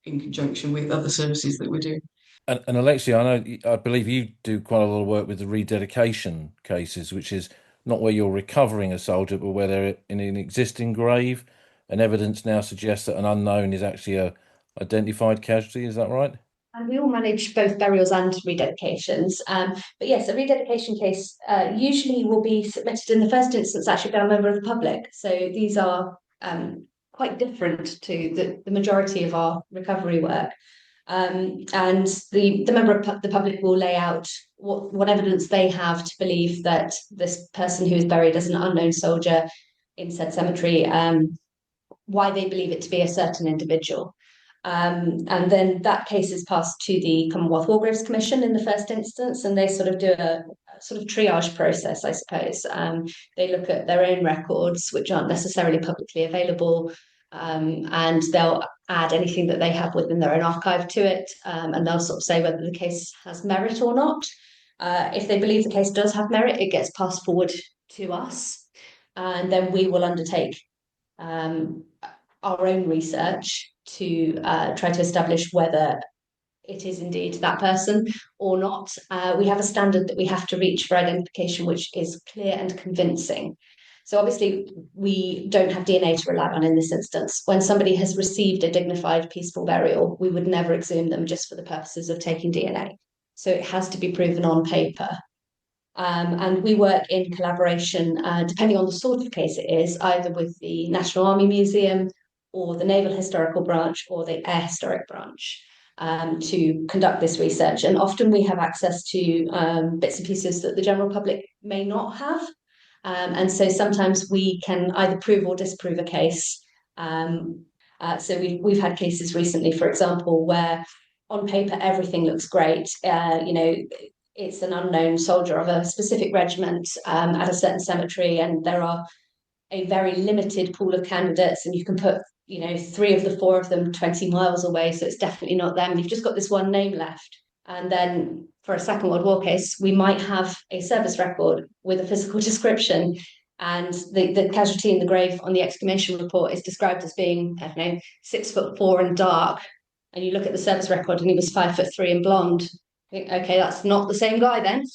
in conjunction with other services that we're doing. And Alexia, I believe you do quite a lot of work with the rededication cases, which is not where you're recovering a soldier, but where they're in an existing grave, and evidence now suggests that an unknown is actually a identified casualty. Is that right? And we all manage both burials and rededications. But yes, a rededication case usually will be submitted in the first instance actually by a member of the public. So these are quite different to the majority of our recovery work. And the member of the public will lay out what evidence they have to believe that this person who is buried as an unknown soldier in said cemetery why they believe it to be a certain individual. And then that case is passed to the Commonwealth War Graves Commission in the first instance, and they sort of do a sort of triage process, I suppose. They look at their own records, which aren't necessarily publicly available, and they'll add anything that they have within their own archive to it, and they'll sort of say whether the case has merit or not. If they believe the case does have merit, it gets passed forward to us, and then we will undertake our own research to try to establish whether it is indeed that person or not. We have a standard that we have to reach for identification, which is clear and convincing. So obviously, we don't have DNA to rely on in this instance. When somebody has received a dignified, peaceful burial, we would never exhume them just for the purposes of taking DNA. So it has to be proven on paper. And we work in collaboration, depending on the sort of case it is, either with the National Army Museum or the Naval Historical Branch or the Air Historic Branch, to conduct this research. And often we have access to bits and pieces that the general public may not have. And so sometimes we can either prove or disprove a case. So we've had cases recently, for example, where on paper everything looks great. It's an unknown soldier of a specific regiment at a certain cemetery, and there are a very limited pool of candidates, and you can put 3 of the 4 of them 20 miles away, so it's definitely not them. You've just got this one name left. And then for a Second World War case, we might have a service record with a physical description, and the casualty in the grave on the exhumation report is described as being, 6'4" and dark. And you look at the service record and he was 5'3" and blonde. Okay, that's not the same guy then.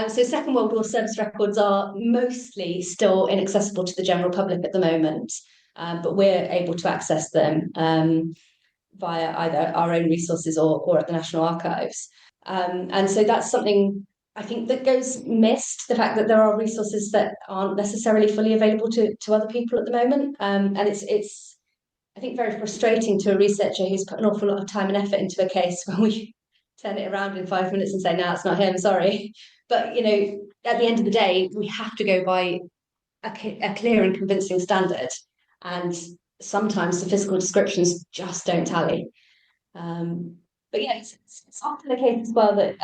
So Second World War service records are mostly still inaccessible to the general public at the moment, but we're able to access them via either our own resources or at the National Archives. And so that's something I think that goes missed, the fact that there are resources that aren't necessarily fully available to other people at the moment. And it's I think very frustrating to a researcher who's put an awful lot of time and effort into a case when we turn it around in 5 minutes and say, no, it's not him, sorry. But, at the end of the day, we have to go by a clear and convincing standard. And sometimes the physical descriptions just don't tally. But yeah, it's often the case as well that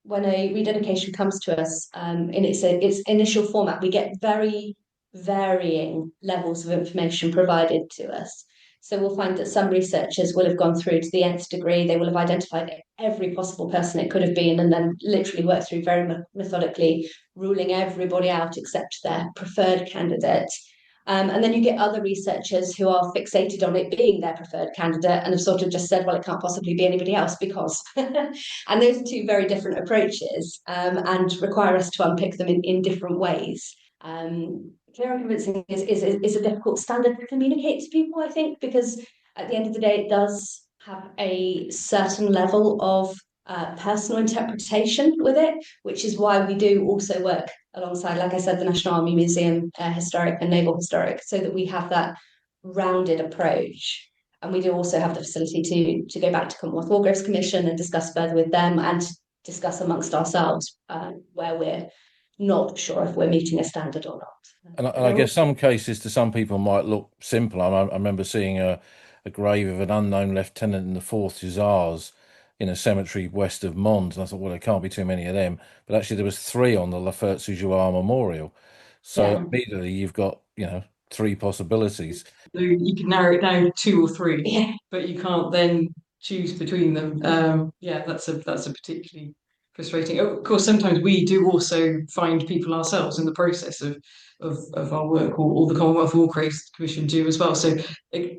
when a rededication comes to us in its initial format, we get very varying levels of information provided to us. So we'll find that some researchers will have gone through to the nth degree. They will have identified every possible person it could have been, and then literally worked through very methodically, ruling everybody out except their preferred candidate. And then you get other researchers who are fixated on it being their preferred candidate and have sort of just said, well, it can't possibly be anybody else because. And those are 2 very different approaches, and require us to unpick them in different ways. Clear and convincing is a difficult standard to communicate to people, I think, because at the end of the day, it does have a certain level of personal interpretation with it, which is why we do also work alongside, like I said, the National Army Museum, Historic and Naval Historic, so that we have that rounded approach. And we do also have the facility to go back to Commonwealth War Graves Commission and discuss further with them, and discuss amongst ourselves where we're not sure if we're meeting a standard or not. And I guess some cases to some people might look simple. I remember seeing a grave of an unknown lieutenant in the 4th Hussars in a cemetery west of Mons, and I thought, well, there can't be too many of them. But actually, there was 3 on the La Ferte-sous-Jouarre Memorial. So immediately you've got 3 possibilities. So you can narrow it down to 2 or 3, Yeah. but you can't then choose between them. That's a particularly frustrating. Of course, sometimes we do also find people ourselves in the process of our work, or the Commonwealth War Graves Commission do as well. So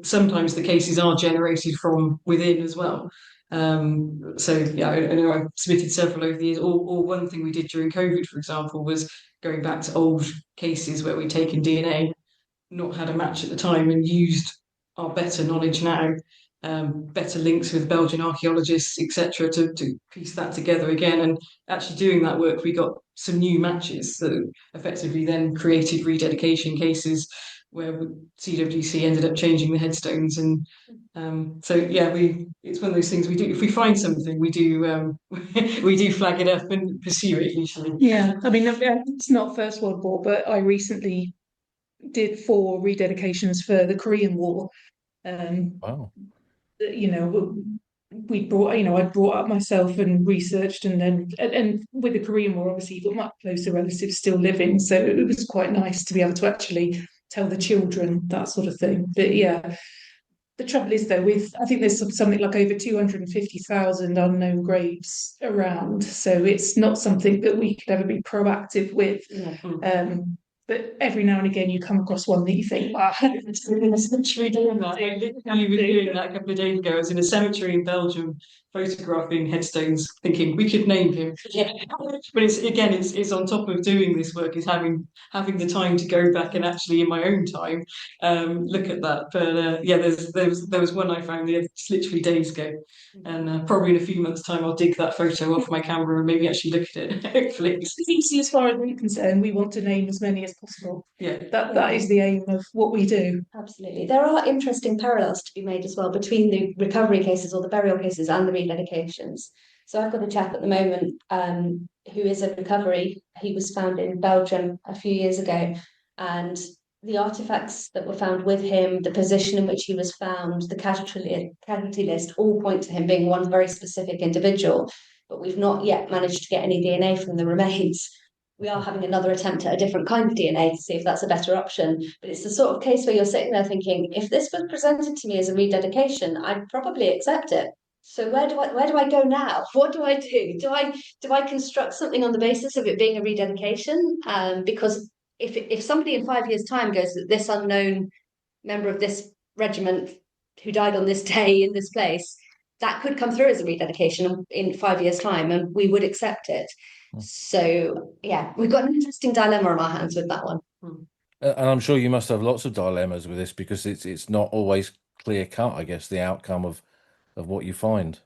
sometimes the cases are generated from within as well. So yeah, I know I've submitted several over the years. Or one thing we did during COVID, for example, was going back to old cases where we'd taken DNA, not had a match at the time, and used our better knowledge now, better links with Belgian archaeologists, etc., to piece that together again. And actually doing that work, we got some new matches that effectively then created rededication cases where CWC ended up changing the headstones. And so yeah, it's one of those things we do. If we find something, we do we do flag it up and pursue it usually. Yeah, I mean, it's not First World War, but I recently did 4 rededications for the Korean War. Wow. You know, we brought, I'd brought up myself and researched, and then and with the Korean War, obviously, you've got much closer relatives still living, so it was quite nice to be able to actually tell the children that sort of thing. But yeah, the trouble is though, with I think there's something like over 250,000 unknown graves around, so it's not something that we could ever be proactive with. But every now and again you come across one that you think, wow, it's literally doing that. I literally was doing that a couple of days ago. I was in a cemetery in Belgium photographing headstones, thinking we could name him. Yeah. But it's on top of doing this work, is having the time to go back and actually in my own time look at that. But yeah, there was one I found just literally days ago, and probably in a few months' time I'll dig that photo off my camera and maybe actually look at it. Hopefully, as far as we're concerned, we want to name as many as possible. yeah. That is the aim of what we do. Absolutely. There are interesting parallels to be made as well between the recovery cases or the burial cases and the rededications. So I've got a chap at the moment who is a recovery. He was found in Belgium a few years ago, and the artifacts that were found with him, the position in which he was found, the casualty list all point to him being one very specific individual, but we've not yet managed to get any DNA from the remains. We are having another attempt at a different kind of DNA to see if that's a better option. But it's the sort of case where you're sitting there thinking, if this was presented to me as a rededication, I'd probably accept it. So where do I go now? What do I do? Do I construct something on the basis of it being a rededication? Because if somebody in 5 years' time goes that this unknown member of this regiment who died on this day in this place, that could come through as a rededication in 5 years' time, and we would accept it. So yeah, we've got an interesting dilemma on our hands with that one. And I'm sure you must have lots of dilemmas with this, because it's not always clear cut, I guess, the outcome of what you find.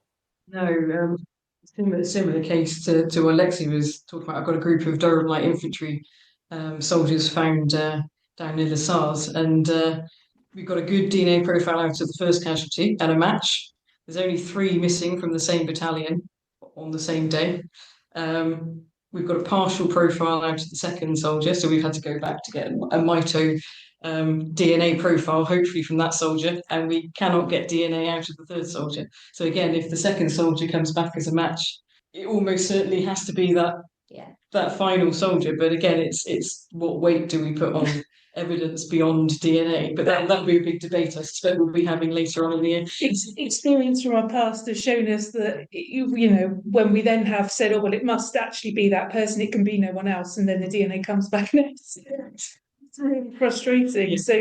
No, similar case to what Alexi was talking about. I've got a group of Durham Light Infantry soldiers found down near the SARS, and we've got a good DNA profile out of the first casualty and a match. There's only 3 missing from the same battalion on the same day. We've got a partial profile out of the second soldier, so we've had to go back to get a mito DNA profile, hopefully from that soldier, and we cannot get DNA out of the third soldier. So again, if the second soldier comes back as a match, it almost certainly has to be that final soldier. But again, it's what weight do we put on evidence beyond DNA? But that'll be a big debate I suspect we'll be having later on in the year. Experience from our past has shown us that, when we then have said, oh well, it must actually be that person, it can be no one else, and then the DNA comes back and it's really frustrating. Yeah. So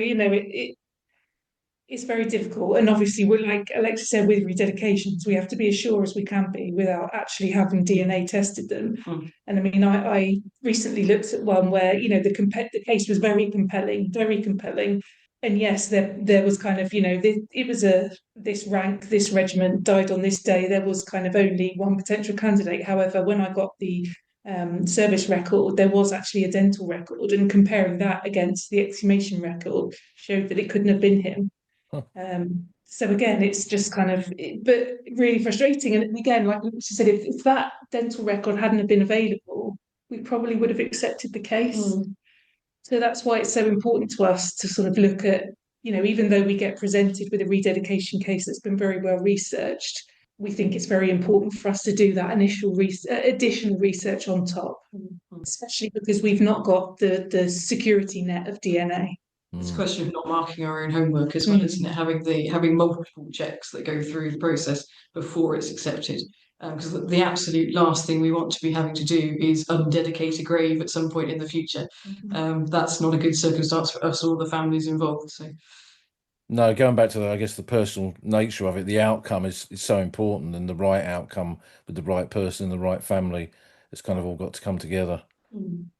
it's very difficult, and obviously we're, like Alexa said, with rededications we have to be as sure as we can be without actually having DNA tested them. And I mean, I recently looked at one where the case was very compelling, and yes, there was kind of, it was this rank, this regiment died on this day, there was kind of only one potential candidate. However, when I got the service record, there was actually a dental record, and comparing that against the exhumation record showed that it couldn't have been him. So again, it's just kind of, but really frustrating. And again, like she said, if that dental record hadn't have been available, we probably would have accepted the case. So that's why it's so important to us to sort of look at, even though we get presented with a rededication case that's been very well researched, we think it's very important for us to do that initial additional research on top, especially because we've not got the security net of DNA. It's a question of not marking our own homework as well, isn't it? Having multiple checks that go through the process before it's accepted. Because the absolute last thing we want to be having to do is undedicate a grave at some point in the future. That's not a good circumstance for us or the families involved. So, no, going back to I guess the personal nature of it, the outcome is so important, and the right outcome with the right person, the right family, it's kind of all got to come together.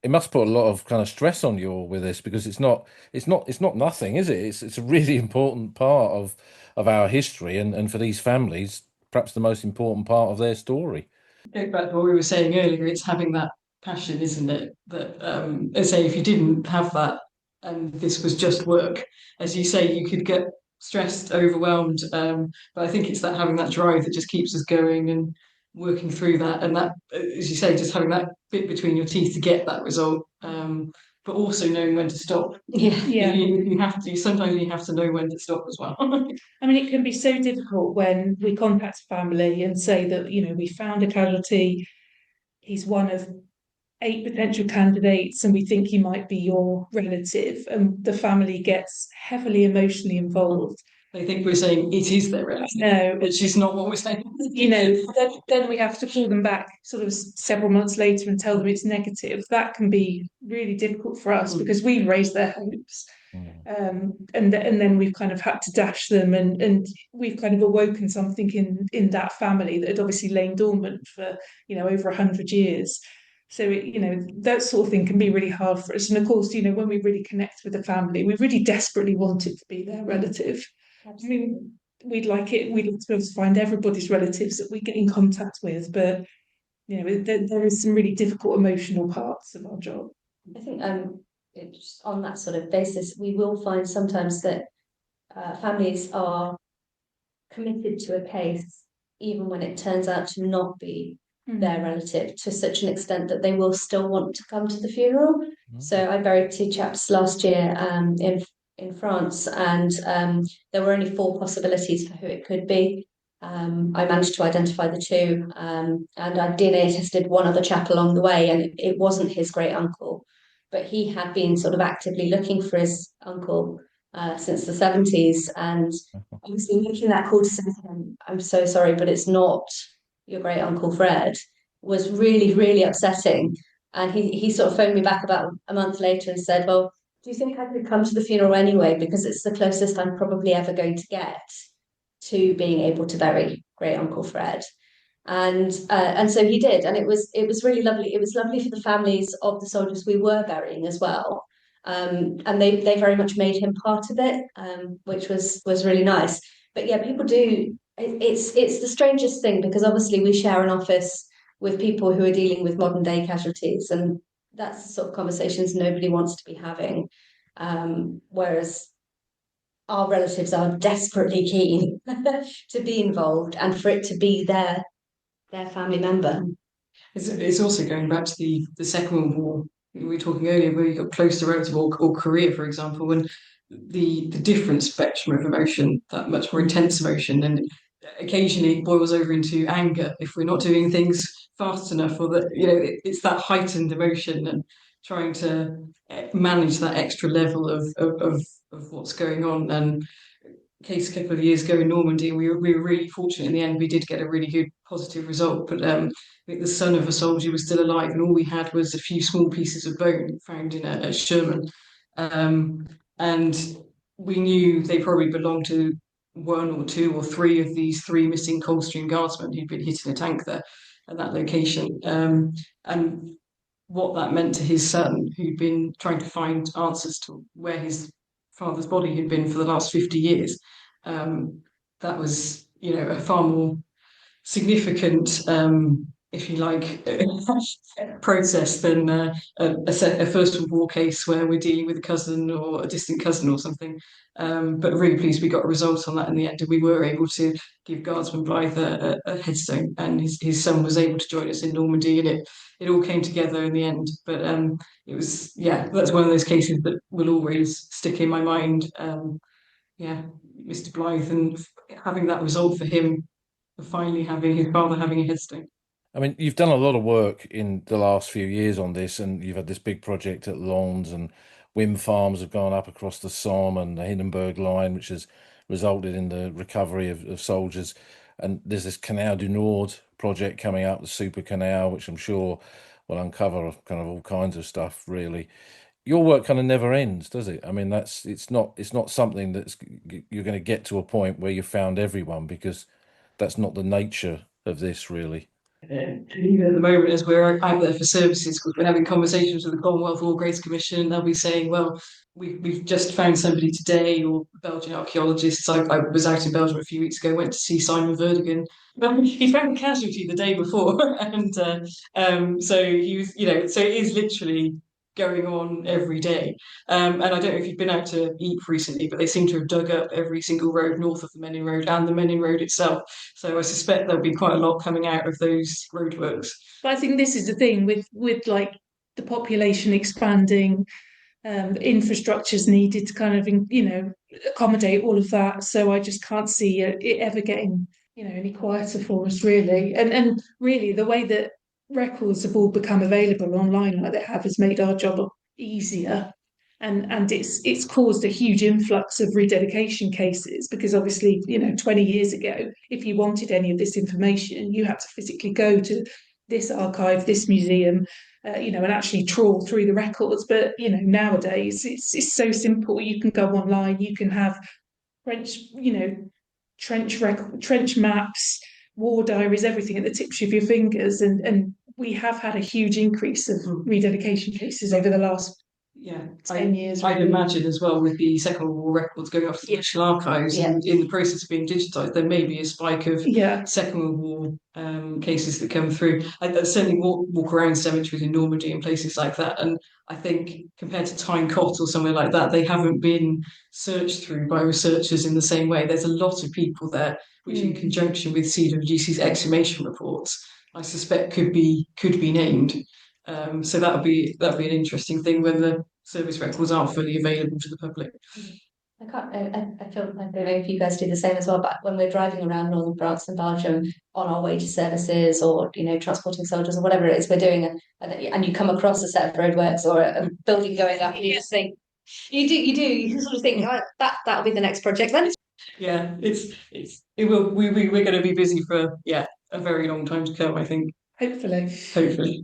It must put a lot of kind of stress on you all with this, because it's not nothing, is it? It's a really important part of our history, and for these families, perhaps the most important part of their story. Going back to what we were saying earlier, it's having that passion, isn't it? That let's say if you didn't have that and this was just work, as you say, you could get stressed, overwhelmed. But I think it's that having that drive that just keeps us going and working through that, and that, as you say, just having that bit between your teeth to get that result. But but also knowing when to stop. Yeah. Yeah. You have to, sometimes you have to know when to stop as well. I mean, it can be so difficult when we contact a family and say that, we found a casualty, he's one of 8 potential candidates, and we think he might be your relative, and the family gets heavily emotionally involved. They think we're saying it is their relative. No, which is not what we're saying. then we have to call them back sort of several months later and tell them it's negative. That can be really difficult for us because we've raised their hopes. And then we've kind of had to dash them, and we've kind of awoken something in that family that had obviously lain dormant for over 100 years. So that sort of thing can be really hard for us. And of course, when we really connect with the family, we really desperately want it to be their relative. I mean, we'd like to be able to find everybody's relatives that we get in contact with, but there is some really difficult emotional parts of our job. I think it's on that sort of basis, we will find sometimes that families are committed to a case even when it turns out to not be their relative, to such an extent that they will still want to come to the funeral. So I buried 2 chaps last year in France, and there were only 4 possibilities for who it could be. I managed to identify the 2, and I DNA tested one other chap along the way, and it wasn't his great uncle, but he had been sort of actively looking for his uncle since the 70s, and obviously making that call to say to him, "I'm so sorry, but it's not your great uncle Fred," was really, really upsetting. And he sort of phoned me back about a month later and said, "Well, do you think I could come to the funeral anyway? Because it's the closest I'm probably ever going to get to being able to bury great uncle Fred." And so he did, and it was really lovely. It was lovely for the families of the soldiers we were burying as well. And they very much made him part of it, which was really nice. But yeah, people do. It's the strangest thing, because obviously we share an office with people who are dealing with modern day casualties, and that's the sort of conversations nobody wants to be having. Whereas our relatives are desperately keen to be involved and for it to be their family member. It's also going back to the Second World War we were talking earlier, where you got close to relative, or Korea, for example, when the different spectrum of emotion, that much more intense emotion, and occasionally it boils over into anger if we're not doing things fast enough, or that it's that heightened emotion, and trying to manage that extra level of what's going on. And case a couple of years ago in Normandy, we were really fortunate in the end. We did get a really good positive result, but I think the son of a soldier was still alive, and all we had was a few small pieces of bone found in a Sherman, and we knew they probably belonged to 1 or 2 or 3 of these 3 missing Coldstream Guardsmen who'd been hit in a tank there at that location, and what that meant to his son, who'd been trying to find answers to where his father's body had been for the last 50 years. That was, a far more significant, if you like, process than a First World War case where we're dealing with a cousin or a distant cousin or something. But really pleased we got a result on that in the end, and we were able to give Guardsman Blythe a headstone, and his son was able to join us in Normandy, and it all came together in the end. But it was, that's one of those cases that will always stick in my mind. Mr. Blythe, and having that result for him, finally having his father having a headstone. I mean, you've done a lot of work in the last few years on this, and you've had this big project at Lons, and wind farms have gone up across the Somme and the Hindenburg Line, which has resulted in the recovery of soldiers. And there's this Canal du Nord project coming up, the super canal, which I'm sure will uncover kind of all kinds of stuff, really. Your work kind of never ends, does it? I mean, it's not something that's you're going to get to a point where you've found everyone, because that's not the nature of this, really. Even at the moment, as we're out there for services, because we're having conversations with the Commonwealth War Graves Commission, they'll be saying, well, we've just found somebody today, or Belgian archaeologists. I was out in Belgium a few weeks ago, went to see Simon Verdigan. He found a casualty the day before, and so he was, so it is literally going on every day. And I don't know if you've been out to Ypres recently, but they seem to have dug up every single road north of the Menin Road and the Menin Road itself. So I suspect there'll be quite a lot coming out of those roadworks. But I think this is the thing with like the population expanding, infrastructure's needed to kind of, accommodate all of that. So I just can't see it ever getting, any quieter for us, really. And really, the way that records have all become available online like they have has made our job easier. And it's caused a huge influx of rededication cases, because obviously, 20 years ago, if you wanted any of this information, you had to physically go to this archive, this museum, and actually trawl through the records. But nowadays it's so simple. You can go online, you can have trench, trench maps, war diaries, everything at the tips of your fingers. And we have had a huge increase of rededication cases over the last 10 years. I'd imagine as well, with the Second World War records going off to the National Archives and in the process of being digitised, there may be a spike of Second World War cases that come through. I certainly walk around cemeteries in Normandy and places like that, and I think compared to Tyne-Cot or somewhere like that, they haven't been searched through by researchers in the same way. There's a lot of people there, which in conjunction with CWGC's exhumation reports, I suspect could be named. So that'll be an interesting thing when the service records aren't fully available to the public. I feel, I don't know if you guys do the same as well, but when we're driving around northern France and Belgium on our way to services, or transporting soldiers or whatever it is we're doing, and you come across a set of roadworks or a building going up, and you just think, you sort of think, oh, that'll be the next project then. Yeah, it will. We're going to be busy for a very long time to come, I think. Hopefully.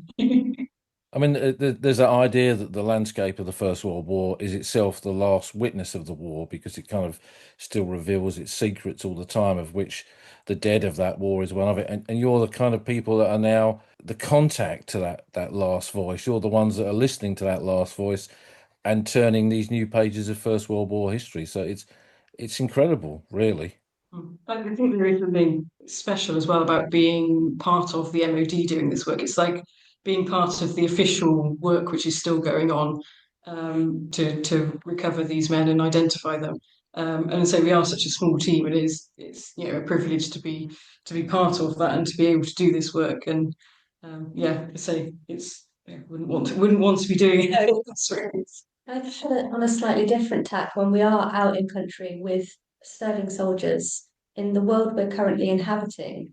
I mean, there's that idea that the landscape of the First World War is itself the last witness of the war, because it kind of still reveals its secrets all the time, of which the dead of that war is one of it. And you're the kind of people that are now the contact to that last voice. You're the ones that are listening to that last voice and turning these new pages of First World War history. So it's incredible, really. I think there is something special as well about being part of the MOD doing this work. It's like being part of the official work which is still going on, to recover these men and identify them. And so we are such a small team, and it's a privilege to be part of that and to be able to do this work. And wouldn't want to be doing it. I just had it on a slightly different tack. When we are out in country with serving soldiers in the world we're currently inhabiting,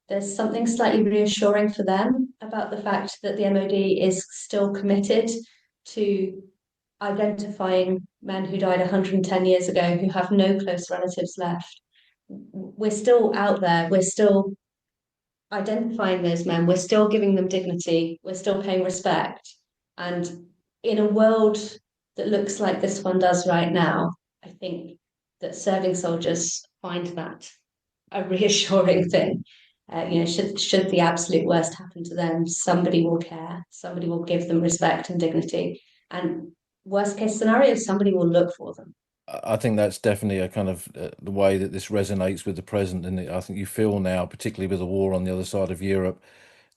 there's something slightly reassuring for them about the fact that the MOD is still committed to identifying men who died 110 years ago, who have no close relatives left. We're still out there, we're still identifying those men, we're still giving them dignity, we're still paying respect. And in a world that looks like this one does right now, I think that serving soldiers find that a reassuring thing. Should the absolute worst happen to them, somebody will care, somebody will give them respect and dignity, and worst case scenario, somebody will look for them. I think that's definitely a kind of the way that this resonates with the present, and I think you feel now, particularly with the war on the other side of Europe,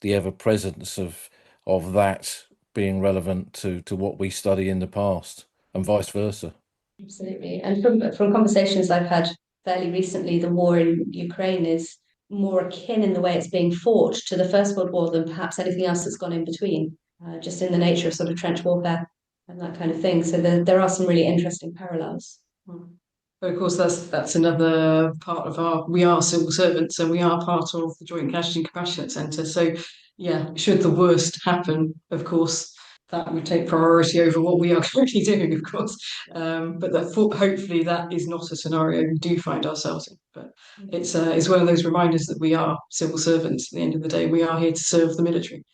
the ever presence of that being relevant to what we study in the past, and vice versa. Absolutely, and from conversations I've had fairly recently, the war in Ukraine is more akin in the way it's being fought to the First World War than perhaps anything else that's gone in between, just in the nature of sort of trench warfare and that kind of thing. So there are some really interesting parallels. But of course, that's another part of we are civil servants, and we are part of the Joint Casualty and Compassionate Centre. So should the worst happen, of course, that would take priority over what we are currently doing, of course. But hopefully that is not a scenario we do find ourselves in. But it's one of those reminders that we are civil servants. At the end of the day, we are here to serve the military.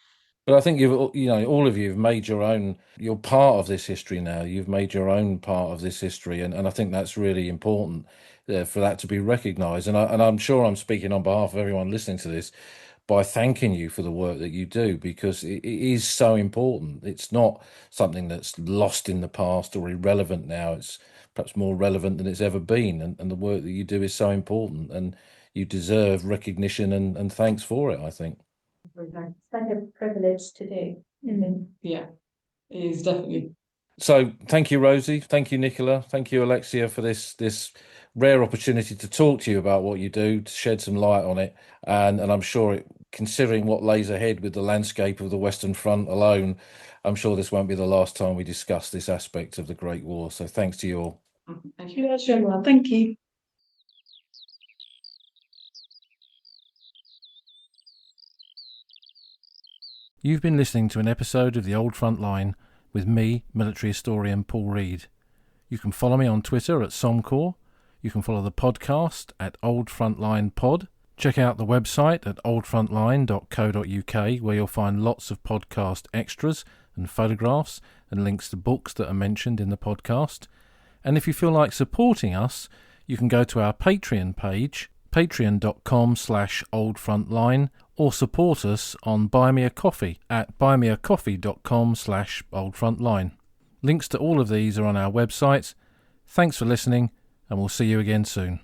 But I think all of you have made you're part of this history now. You've made your own part of this history, and I think that's really important for that to be recognised. And I'm sure I'm speaking on behalf of everyone listening to this by thanking you for the work that you do, because it is so important. It's not something that's lost in the past or irrelevant now. It's perhaps more relevant than it's ever been, and the work that you do is so important, and you deserve recognition and thanks for it, I think. It's like a privilege to do. Yeah, it is definitely. So thank you, Rosie. Thank you, Nicola. Thank you, Alexia, for this rare opportunity to talk to you about what you do, to shed some light on it. And I'm sure it considering what lays ahead with the landscape of the Western Front alone, I'm sure this won't be the last time we discuss this aspect of the Great War. So thanks to you all. Thank you. Thank you. You've been listening to an episode of The Old Front Line with me, military historian Paul Reed. You can follow me on Twitter at Somcor. You can follow the podcast at Old Frontline Pod. Check out the website at oldfrontline.co.uk, where you'll find lots of podcast extras and photographs and links to books that are mentioned in the podcast. And if you feel like supporting us, you can go to our Patreon page, patreon.com/oldfrontline, or support us on Buy Me a Coffee at buymeacoffee.com/oldfrontline. Links to all of these are on our website. Thanks for listening, and we'll see you again soon.